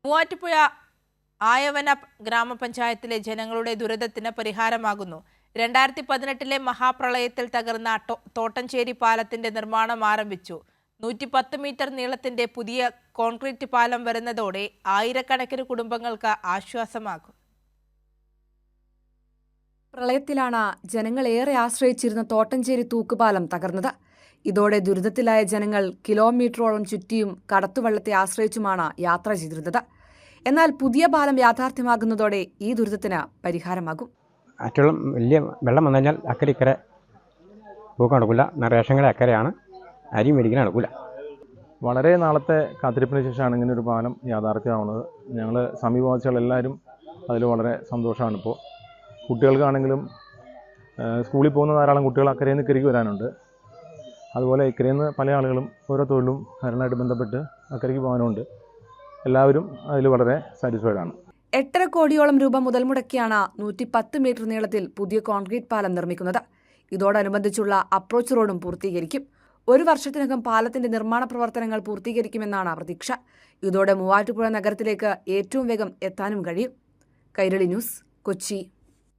മൂവാറ്റുപുഴ ആയവന ഗ്രാമപഞ്ചായത്തിലെ ജനങ്ങളുടെ ദുരിതത്തിന് പരിഹാരമാകുന്നു. 2018 മഹാപ്രളയത്തിൽ തകർന്ന തോട്ടഞ്ചേരി പാലത്തിന്റെ നിർമ്മാണം ആരംഭിച്ചു. 110 മീറ്റർ നീളത്തിന്റെ പുതിയ കോൺക്രീറ്റ് പാലം വരുന്നതോടെ ആയിരക്കണക്കിന് കുടുംബങ്ങൾക്ക് ആശ്വാസമാകും. പ്രളയത്തിലാണ് ജനങ്ങളേറെ ആശ്രയിച്ചിരുന്ന തോട്ടഞ്ചേരി തൂക്കുപാലം തകർന്നത്. ഇതോടെ ദുരിതത്തിലായ ജനങ്ങൾ കിലോമീറ്ററോളം ചുറ്റിയും കടത്തുവള്ളത്തെ ആശ്രയിച്ചുമാണ് യാത്ര ചെയ്തിരുന്നത്. എന്നാൽ പുതിയ പാലം യാഥാർത്ഥ്യമാകുന്നതോടെ ഈ ദുരിതത്തിന് പരിഹാരമാകും. ആറ്റുള്ള വലിയ വെള്ളം വന്നു കഴിഞ്ഞാൽ അക്കരെ ഇക്കരെ തൂക്കം നടക്കില്ല. റേഷൻ കട അക്കരെയാണ്, അരി മേടിക്കാൻ നടക്കില്ല. വളരെ നാളത്തെ കാത്തിരിപ്പിന് ശേഷമാണ് ഇങ്ങനെ ഒരു പാലം യാഥാർത്ഥ്യമാവുന്നത്. ഞങ്ങൾ സമീപവാസികളെല്ലാവരും അതിൽ വളരെ സന്തോഷമാണ്. ഇപ്പോൾ കുട്ടികൾക്കാണെങ്കിലും സ്കൂളിൽ പോകുന്ന ധാരാളം കുട്ടികൾ അക്കരയിൽ നിന്ന് ഇക്കരയ്ക്ക് വരാനുണ്ട്. അതുപോലെ ഇക്കരയിൽ നിന്ന് പല ആളുകളും ഓരോ തൊഴിലും കാരണമായിട്ട് ബന്ധപ്പെട്ട് അക്കരയ്ക്ക് പോകാനുണ്ട്. എല്ലാവരും അതിൽ വളരെ സാറ്റിസ്ഫൈഡ് ആണ്. 8.5 കോടിയോളം രൂപ മുതൽ മുടക്കിയാണ് 110 മീറ്റർ നീളത്തിൽ പുതിയ കോൺക്രീറ്റ് പാലം നിർമ്മിക്കുന്നത്. ഇതോടനുബന്ധിച്ചുള്ള അപ്രോച്ച് റോഡും പൂർത്തീകരിക്കും. 1 വർഷത്തിനകം പാലത്തിന്റെ നിർമ്മാണ പ്രവർത്തനങ്ങൾ പൂർത്തീകരിക്കുമെന്നാണ് പ്രതീക്ഷ. ഇതോടെ മൂവാറ്റുപുഴ നഗരത്തിലേക്ക് ഏറ്റവും വേഗം എത്താനും കഴിയും. കൈരളി ന്യൂസ്, കൊച്ചി.